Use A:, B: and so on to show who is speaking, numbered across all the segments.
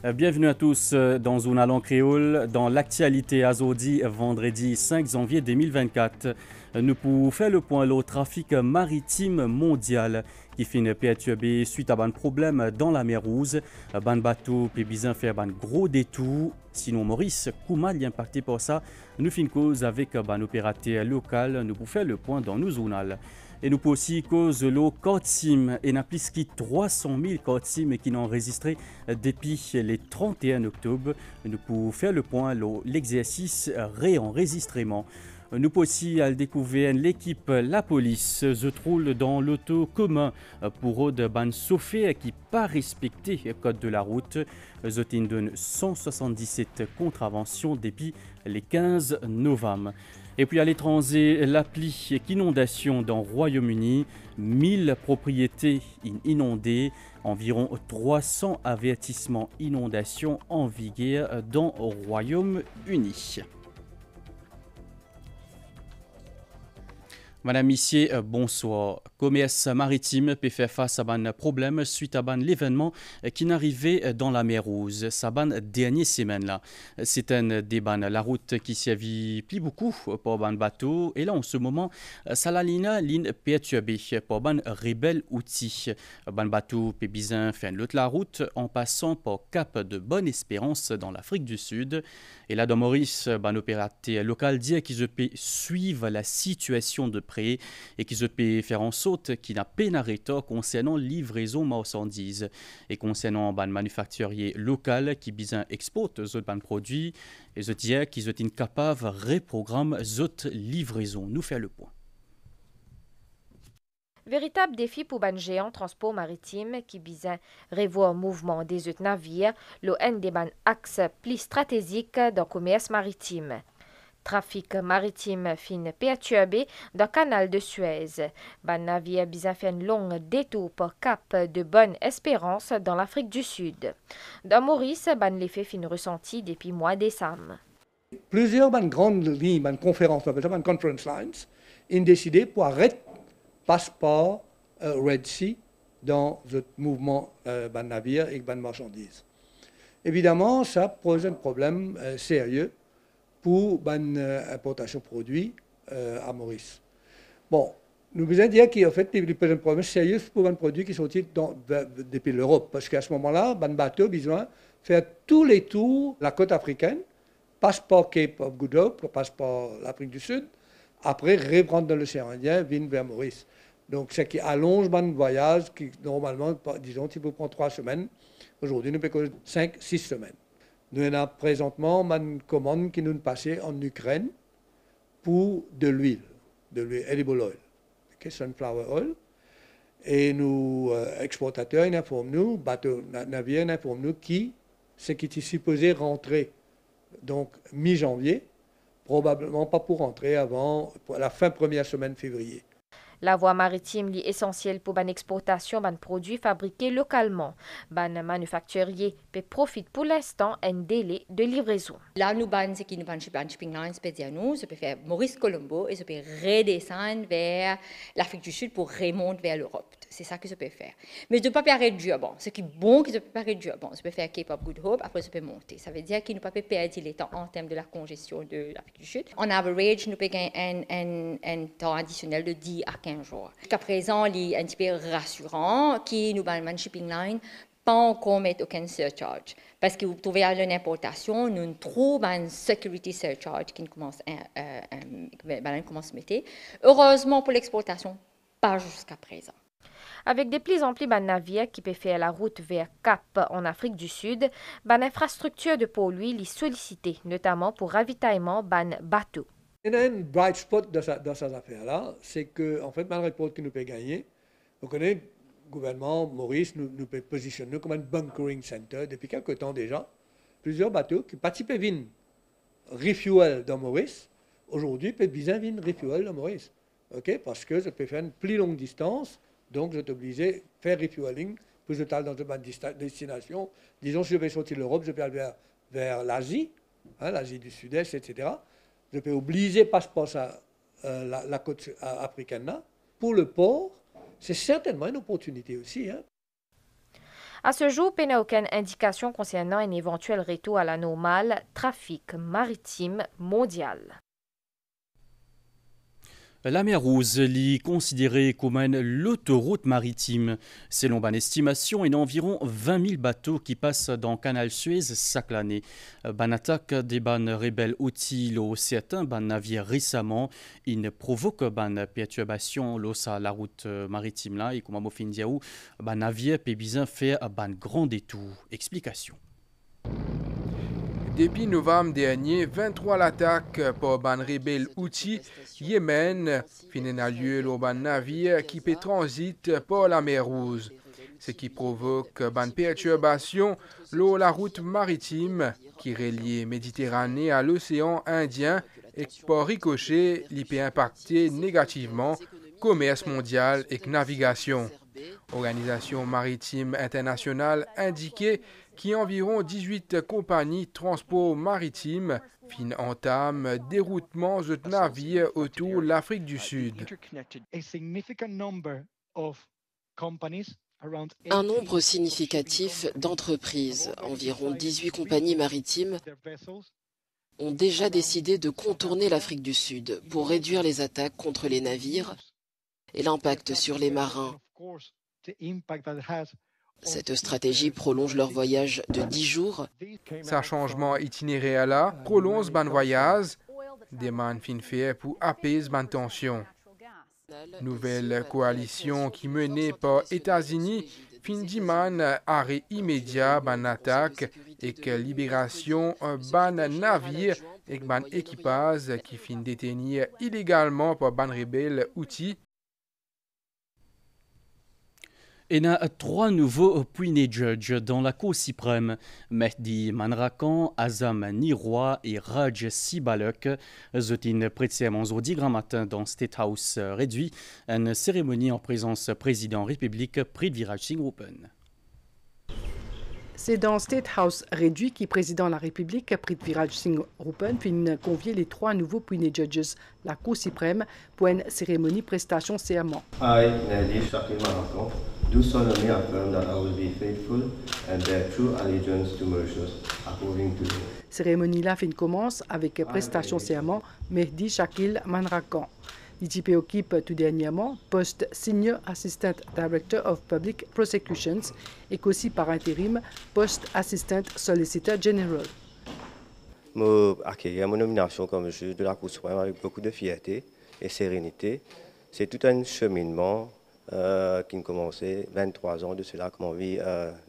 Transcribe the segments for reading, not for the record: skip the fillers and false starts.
A: Bienvenue à tous dans Zona Langue Créole, dans l'actualité azodi vendredi 5 janvier 2024. Nous pouvons faire le point au trafic maritime mondial qui finit perturbé suite à un problème dans la mer Rouge. Ban bateau peut bien faire un gros détour. Sinon Maurice, comment est impacté par ça? Nous finissons cause avec un opérateur local. Nous pouvons faire le point dans nos zonales. Et nous pouvons aussi cause l'eau Cortim et n'a plus que 300 000 Cortim qui n'ont enregistré depuis le 31 octobre. Nous pouvons faire le point l'exercice réenregistrement. Nous pouvons aussi découvrir l'équipe La Police se trouve dans l'auto commun pour de ban chauffeur qui pas respecté le code de la route. Zotin donne 177 contraventions depuis le 15 novembre. Et puis à l'étranger, l'appli inondation dans le Royaume-Uni, 1000 propriétés inondées, environ 300 avertissements inondations en vigueur dans le Royaume-Uni. Madame Missier, bonsoir. Commerce maritime peut faire face à un problème suite à l'événement qui n'arrivait dans la mer Rouge, sa dernière semaine là. C'est un débat la route qui servit plus beaucoup pour un bateau et là en ce moment, ça la ligne perturbée pour un rebelle outil. Un bateau peut bien faire l'autre la route en passant par Cap de Bonne-Espérance dans l'Afrique du Sud. Et là dans Maurice, un opérateur local dit qu'il peut suivre la situation de près et qu'ils peut faire en sorte qu'il n'a pas d'arrêt concernant livraison marchandises et concernant ban manufacturier local qui bien exporte ce ban produits et je dis qu'ils sont incapables de reprogrammer cette livraison. Nous fait le point.
B: Véritable défi pour ban géant transport maritime qui besoin revoir mouvement des autres navires, l'ON des ban axes plus stratégiques dans le commerce maritime. Trafic maritime fin perturbé dans le canal de Suez. Ban navire besoin fait un long détour pour Cap de Bonne-Espérance dans l'Afrique du Sud. Dans Maurice, ban l'effet fin ressenti depuis mois décembre.
C: Plusieurs grandes lignes, conférences, on appelle ça conference lines, ont décidé pour arrêter passeport Red Sea dans ce mouvement ban navire et ban marchandises. Évidemment, ça pose un problème sérieux pour l'importation de produits à Maurice. Bon, nous besoin dire qu'il fait un problème sérieux pour les produits qui sont sortis depuis l'Europe, parce qu'à ce moment-là, les bateaux ont besoin de faire tous les tours de la côte africaine, passeport Cape of Good Hope, passeport l'Afrique du Sud, après reprendre dans l'océan Indien, venir vers Maurice. Donc, ce qui allonge le voyage qui, normalement, disons, il peut prendre 3 semaines. Aujourd'hui, nous pouvons 5-6 semaines. Nous avons présentement une commande qui nous passée en Ukraine pour de l'huile edible oil, sunflower oil. Et nous, exportateurs, ils informent nous, bateaux, navires, ils informent nous ce qui est supposé rentrer, donc mi-janvier, probablement pas pour rentrer avant la fin première semaine février.
B: La voie maritime est essentielle pour l'exportation de produits fabriqués localement. Les manufacturiers profitent pour l'instant un délai de livraison.
D: Là, nous avons ce qui nous shipping lines spécialement. Ça peut faire Maurice Colombo et ça peut redescendre vers l'Afrique du Sud pour remonter vers l'Europe. C'est ça que ça peut faire. Mais ça ne peut pas faire Durban. Ce qui est bon, que ça peut pas faire Durban. Ça peut faire Cape of Good Hope, après ça peut monter. Ça veut dire qu'il ne peut pas perdre le temps en termes de la congestion de l'Afrique du Sud. En average, nous pouvons gagner un temps additionnel de 10 à 15 jours. Jusqu'à présent, il est un petit peu rassurant que nous avons un shipping line pas encore mettre aucun surcharge. Parce que vous trouvez à l'importation, nous trouvons un security surcharge qui commence à mettre. Heureusement pour l'exportation, pas jusqu'à présent.
B: Avec de plus en plus de navires qui peuvent faire la route vers Cap en Afrique du Sud, l'infrastructure de polluer les sollicitée, notamment pour ravitaillement de bateaux.
C: Il y a un bright spot dans ces affaires-là, c'est que, en fait, malgré le report que nous pouvons gagner, vous connaissez, le gouvernement Maurice nous peut positionner comme un bunkering center depuis quelque temps déjà. Plusieurs bateaux qui participent à venir refuel dans Maurice, aujourd'hui peuvent bien venir refuel dans Maurice. Okay? Parce que ça peut faire une plus longue distance, donc je suis obligé de faire refueling pour je dans une destination. Disons, si je vais sortir de l'Europe, je peux aller vers l'Asie, l'Asie du Sud-Est, etc. Je peux obliger de passer par la côte africaine là. Pour le port, c'est certainement une opportunité aussi.
B: À ce jour, il n'y a aucune indication concernant un éventuel retour à la normale trafic maritime mondial.
A: La mer Rouge est considérée comme l'autoroute maritime. Selon une estimation, il y a environ 20 000 bateaux qui passent dans le canal Suez chaque année. Ban attaque des ban rebelles outils au certains ban navires récemment, il provoque ban perturbation à la route maritime là et comme à fin diaou, ban navire peut bien faire ban grand détour. Explication.
E: Depuis novembre dernier, 23 l'attaque par ban rebelle Houthi Yémen finit à lieu le ban navire qui peut transiter par la mer Rouge, ce qui provoque ban perturbation la route maritime qui relie Méditerranée à l'océan Indien et par ricochet, il peut impacter négativement le commerce mondial et la navigation. L'Organisation maritime internationale indiquait qu'environ 18 compagnies de transport maritime entament déroutement de navires autour de l'Afrique du Sud.
F: Un nombre significatif d'entreprises, environ 18 compagnies maritimes, ont déjà décidé de contourner l'Afrique du Sud pour réduire les attaques contre les navires et l'impact sur les marins. Cette stratégie prolonge leur voyage de 10 jours.
E: Ce changement itinéraire là prolonge ban voyage, des man fin fait pour apaiser ban tension. Nouvelle coalition qui menée par États-Unis fin diman arrêt immédiat ban attaque et que libération ban navire et ban équipage qui fin détenir illégalement par ban rebelle Houthi.
A: Il y a 3 nouveaux puisés judges dans la Cour suprême. Mehdi Manrakan, Azam Niroi et Raj Sibalek. Zotin précisément aujourd'hui grand matin dans State House réduit. Une cérémonie en présence président République prix de Viraj Singh Open.
G: C'est dans State House réduit qui président la République, Prithviraj Singh Rupan, finit convier les 3 nouveaux puisés judges, la Cour suprême, pour une cérémonie prestation serment.
H: Do solemnly affirm that I will be faithful and bear true allegiance to Mauritius according to law.
G: Cérémonie-là commence avec prestation serment Mehdi Shakil Manrakan. L'ITP occupe tout dernièrement poste Senior Assistant Director of Public Prosecutions et qu'aussi par intérim poste Assistant Solicitor General.
H: Je accueille mon nomination comme juge de la Cour suprême avec beaucoup de fierté et sérénité. C'est tout un cheminement qui a commencé 23 ans de cela, comme on vit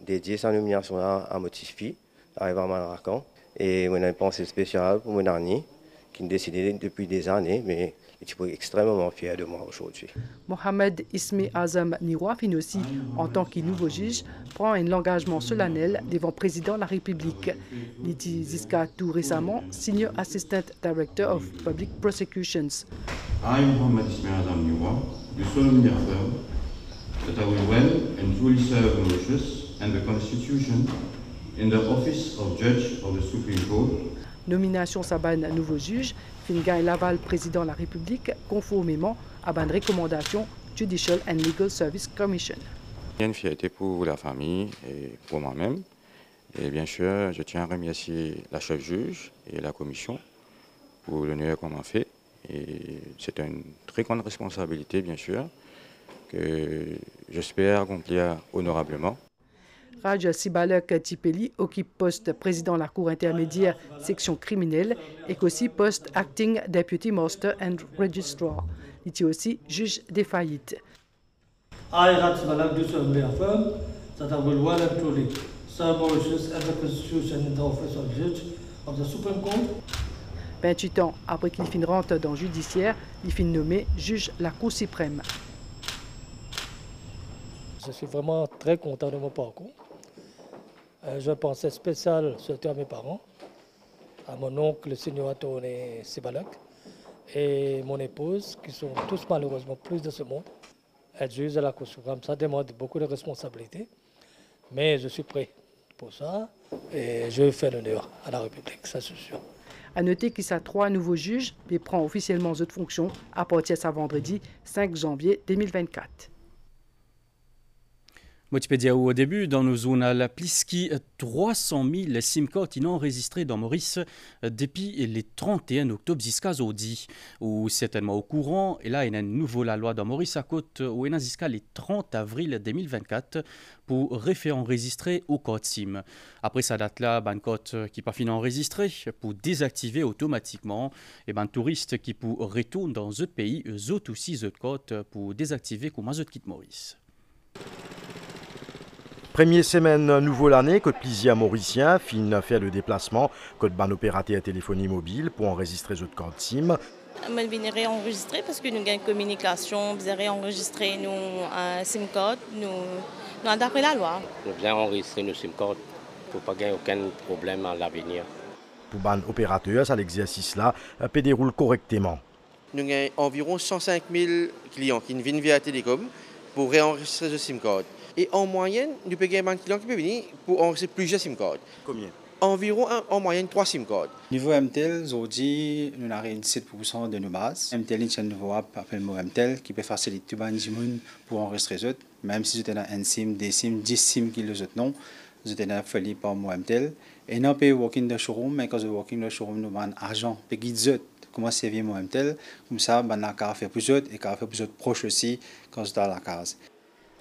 H: dédié sa nomination à Motifi, arrivant à Manrakan. Et on a une pensée spéciale pour mon ami, qui a décidé depuis des années, mais je suis extrêmement fier de moi aujourd'hui.
G: Mohamed Ismi Azam Niroi, fin aussi, en tant que nouveau juge, prend un engagement solennel devant le président de la République. Liti Ziska tout récemment, Senior Assistant Director of Public Prosecutions.
I: I, Mohamed Ismi Azam Niroi, do solemnly affirm that I will well and truly serve Mauritius and the Constitution in the office of Judge of the Supreme Court.
G: Nomination Saban nouveau juge, Fingain Laval président de la République, conformément à une recommandation Judicial and Legal Service Commission.
J: Il y a une fierté pour la famille et pour moi-même. Et bien sûr, je tiens à remercier la chef juge et la commission pour l'honneur qu'on m'a fait. Et c'est une très grande responsabilité, bien sûr, que j'espère accomplir honorablement.
G: Raj Sibalek Tipeli occupe poste président de la Cour intermédiaire section criminelle et qu'aussi poste acting deputy master and registrar. Il est aussi juge des faillites.
K: I, Raj Sibalek, do solemnly affirm that I will well and truly serve Mauritius and the Constitution in the office of Judge of the Supreme Court.
G: 28 ans après qu'il fin rentre dans le judiciaire, il fin nommé juge de la Cour suprême.
K: Je suis vraiment très content de mon parcours. Je pensais spécial surtout à mes parents, à mon oncle, le seigneur Tony Sibalek, et mon épouse, qui sont tous malheureusement plus de ce monde. Être juge de la Cour suprême, ça demande beaucoup de responsabilités, mais je suis prêt pour ça et je fais l'honneur à la République, ça c'est sûr.
G: À noter qu'il y a 3 nouveaux juges et prend officiellement cette fonction à partir de ce vendredi 5 janvier 2024.
A: Motipédia au début, dans nos zones à la Pliski, 300 000 SIM-cards enregistrés dans Maurice depuis le 31 octobre jusqu'à aujourd'hui. Ou certainement au courant, et là, il y a une nouvelle loi dans Maurice à côte où il y a jusqu'à le 30 avril 2024 pour refaire enregistrer au code SIM. Après sa date-là, ben code qui pas fini enregistré pour désactiver automatiquement et ben touristes qui pour retourner dans ce pays, eux autres aussi ce code pour désactiver comme eux quitte Maurice.
L: Première semaine nouveau l'année, Côte Plaisir mauricien fin faire le déplacement, Côte ban opérateur téléphonie mobile pour enregistrer les code SIM.
M: Je vais enregistrer parce que nous avons une communication, vous avez enregistré nos SIM card, nous d'après la loi.
N: Nous bien enregistrer nos SIM card pour pas gagner aucun problème à l'avenir.
L: Pour ban opérateur, ça l'exercice là peut dérouler correctement.
O: Nous avons environ 105 000 clients qui viennent via Télécom pour réenregistrer le SIM card. Et en moyenne, nous pouvons avoir un client qui peut venir pour enregistrer plusieurs SIM cards.
L: Combien?
O: Environ en moyenne 3 SIM cards.
P: Niveau MTEL, aujourd'hui, nous avons 17% de nos bases. MTEL est un nouveau app appelé MTEL qui peut faciliter tout le monde pour enregistrer les autres. Même si vous avez un SIM, des SIM, 10 SIM qui les autres non, vous avez fallu par MTEL. Et nous pouvons working dans le showroom, mais quand vous working dans le showroom, nous avons argent pour guider les autres. Comment servir MTEL? Comme ça, nous avons fait plus autres et nous avons fait plus autres proches aussi quand vous êtes à la case.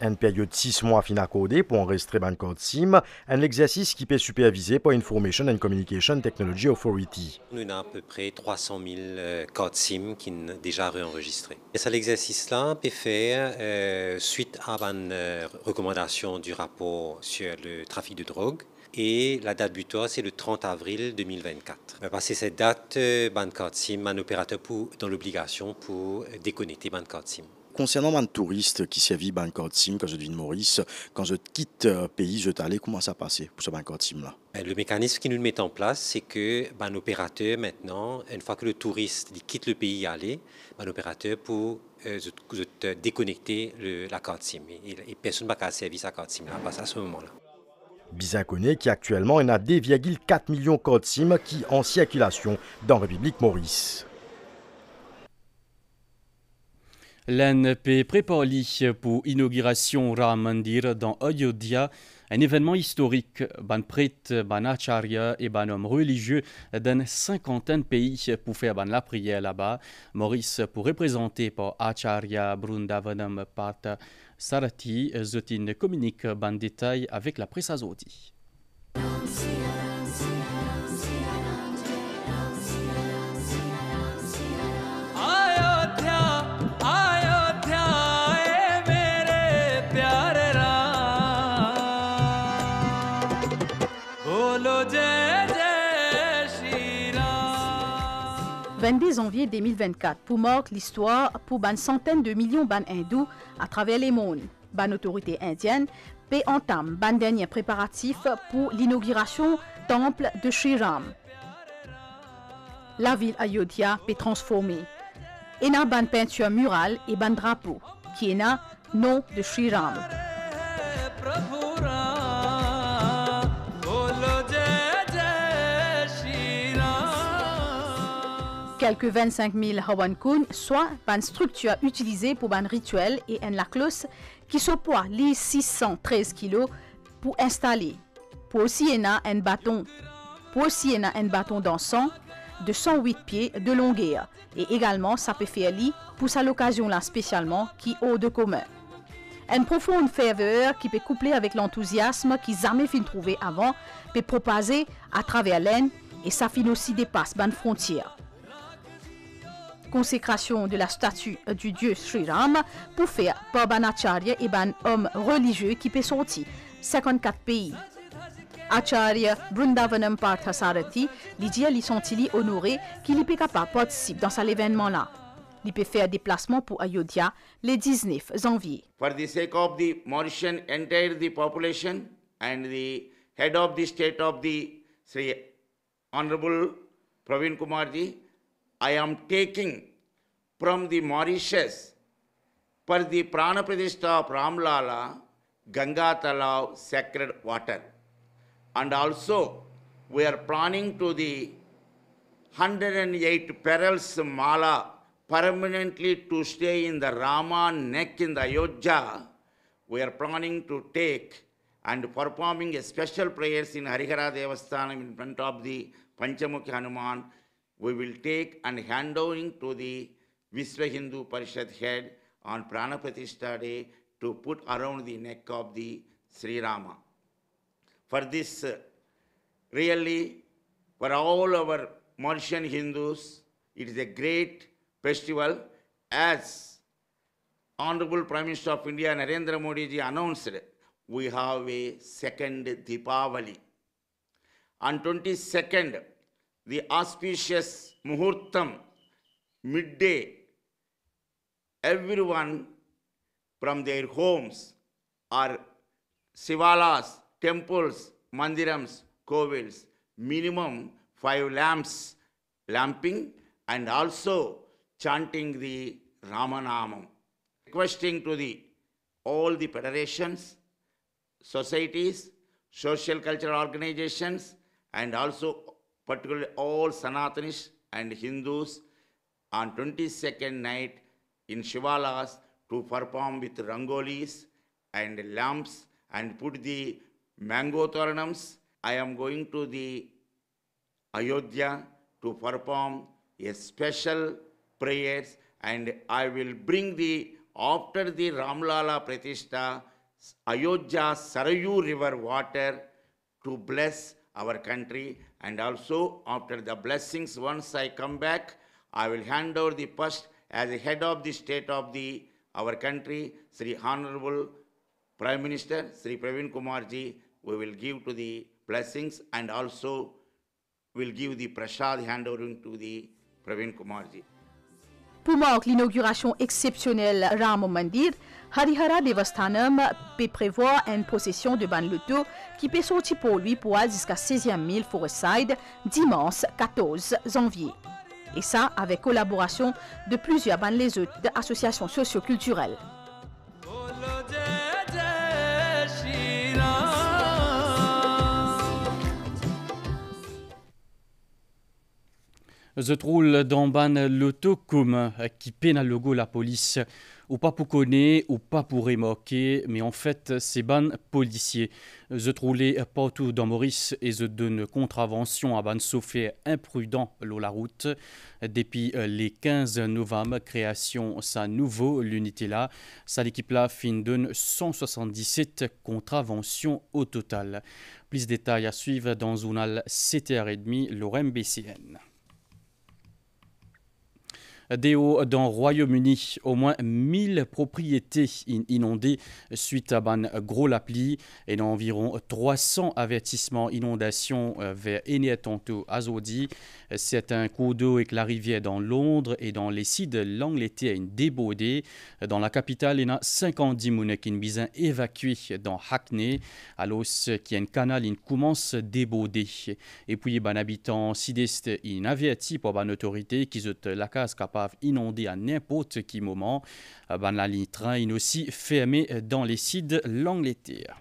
L: Une période de 6 mois fin accordée pour enregistrer un code SIM, un exercice qui peut superviser par Information and Communication Technology Authority.
Q: Nous avons à peu près 300 000 codes SIM qui sont déjà réenregistrés. Et ça, l'exercice-là peut faire suite à une recommandation du rapport sur le trafic de drogue. Et la date butoir, c'est le 30 avril 2024. Passé cette date, ban code SIM, un opérateur dans l'obligation pour déconnecter ban code SIM.
L: Concernant les touristes qui servent ban code SIM quand je viens de Maurice, quand je quitte le pays, je t'allais, comment ça passe pour ce ban code SIM là?
Q: Le mécanisme qui nous met en place, c'est que un opérateur maintenant, une fois que le touriste quitte le pays aller, un opérateur pour déconnecter la carte SIM. Et personne ne va pas servir sa carte SIM là, à ce moment-là.
L: Bizarre connaît qu'actuellement, il y a 2,4 millions de codes SIM qui sont en circulation dans la République Maurice.
A: L'ANP prépare pour l'inauguration Ram Mandir dans Ayodhya, un événement historique, ban prêtre, ban acharya et ban homme religieux d'une cinquantaine de pays pour faire la prière là-bas. Maurice, pour représenter par Acharya Brundavanam Partha Sarathi, Zotin communique ban détail avec la presse azodi.
R: Le 22 janvier 2024 pour marquer l'histoire pour une centaine de millions de hindous à travers les mondes. Ban autorité indienne peut entame ban dernier préparatif pour l'inauguration temple de Sri Ram. La ville Ayodhya peut transformer. Il y a ban peinture murale et ban drapeau qui est un nom de Sri Ram. Quelques 25 000 Hawan Kun, soit une structure utilisée pour un rituel et un laclos qui se poids les 613 kg pour installer. Pour aussi il y a un bâton. Pour aussi il y a un bâton d'encens de 108 pieds de longueur. Et également, ça peut faire lit pour cette occasion-là spécialement qui est haut de commun. Une profonde ferveur qui peut coupler avec l'enthousiasme qui jamais fin trouvé avant peut propager à travers l'aine et ça fin aussi dépasse ban frontières. Consécration de la statue du dieu Sri Ram pour faire par ban acharya et ban homme religieux qui peut sortir 54 pays. Acharya Brundavanam Partha Sarathi, ils sont honorés qu'il est capable de participer dans cet événement-là. Il peut faire déplacement pour Ayodhya le 19 janvier.
S: For the sake of the Mauritian entire the population and the head of the state of the Sri Honorable Praveen Kumarji, I am taking from the Mauritius for the Prana Pradishta of Ramlala, Ganga Talav sacred water. And also we are planning to the 108 perils mala permanently to stay in the Rama neck in the Ayodhya we are planning to take and performing a special prayers in Harihara Devasthanam in front of the Panchamukhi Hanuman. We will take and hand over to the Vishwa Hindu Parishad head on Prana Pratishtha Day to put around the neck of the Sri Rama. For this, really, for all our Mauritian Hindus, it is a great festival. As Honorable Prime Minister of India Narendra Modi ji announced, we have a second Deepavali. On 22nd, the auspicious Muhurtam, midday, everyone from their homes or Shivalas, temples, mandirams, kovils, minimum 5 lamps, lamping, and also chanting the Ramanamam. Requesting to all the federations, societies, social cultural organizations, and also particularly all Sanatanis and Hindus on 22nd night in Shivalas to perform with rangolis and lamps and put the mango toranams. I am going to the Ayodhya to perform a special prayers, and I will bring after the Ramlala Pratishtha, Ayodhya Sarayu river water to bless our country, and also after the blessings, once I come back, I will hand over the first as the head of the state of our country, Sri Honorable Prime Minister, Sri Praveen Kumar ji, we will give to the blessings and also will give the prasad handovering to the Praveen Kumar ji.
R: Pour marquer l'inauguration exceptionnelle Ram Mandir, Harihara Devasthanam peut prévoir une procession de Ban Loto qui peut sortir pour lui pour aller jusqu'à 16e mille Forestside dimanche 14 janvier. Et ça avec collaboration de plusieurs bandes les autres associations socio-culturelles.
A: Je trouve dans ban l'auto comme qui peine à logo la police, ou pas pour connaître, ou pas pour remarquer, mais en fait, c'est ban policiers. Je trouve partout dans Maurice et je donne contravention à ban sauf imprudent la route. Depuis les 15 novembre, création sa nouveau l'unité là, ça l'équipe là fin donne 177 contraventions au total. Plus de détails à suivre dans le journal 7h30, l'ORM BCN. Dans le Royaume-Uni, au moins 1000 propriétés inondées suite à ban gros la pluie et environ 300 avertissements inondations vers Eneatonto Azodi. C'est un cours d'eau avec la rivière dans Londres et dans les sites de l'Angleterre une débordée. Dans la capitale, il y a 50 personnes qui ont besoin évacuées dans Hackney, alors qu'il y a un canal qui commence à déborder. Et puis, les habitants sud-est ont averti pour les autorités qui ont la case capable inondée à n'importe quel moment. La ligne train est aussi fermée dans les sites de l'Angleterre.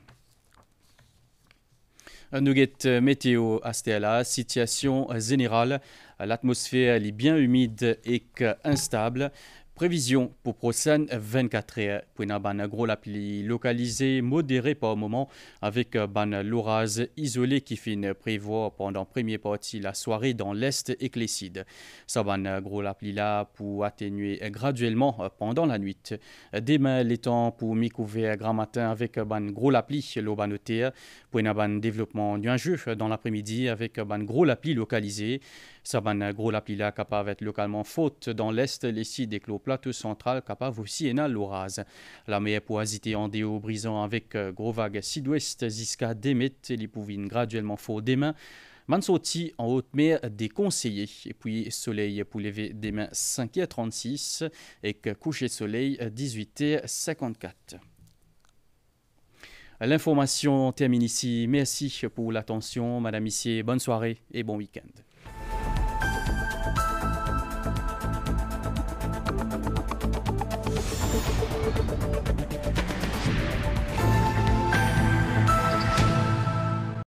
A: Nugget météo à Stella, situation générale, l'atmosphère est bien humide et instable. Prévision pour prochaine 24 heures. Pour une gros la pluie localisée, modérée par moment, avec ban l'orage isolé qui finit prévoir pendant la première partie la soirée dans l'est et Clécide. Ça ban gros la pluie là pour atténuer graduellement pendant la nuit. Demain, les temps pour m'y couvrir grand matin avec ban gros la pluie l'obanotaire. Pour une ban développement nuageux dans l'après-midi avec ban gros la pluie localisé. Ça ban gros la pluie là capable d'être localement faute dans l'est, les sites des clos plateau central capable aussi en l'orage. La meilleure pour hésiter en déo brisant avec gros vagues sud-ouest jusqu'à Demet, les pouvines graduellement faux demain. Mansoti en haute mer déconseillé. Et puis soleil pour lever demain 5h36 et coucher soleil 18h54. L'information termine ici. Merci pour l'attention, madame, messieurs. Bonne soirée et bon week-end.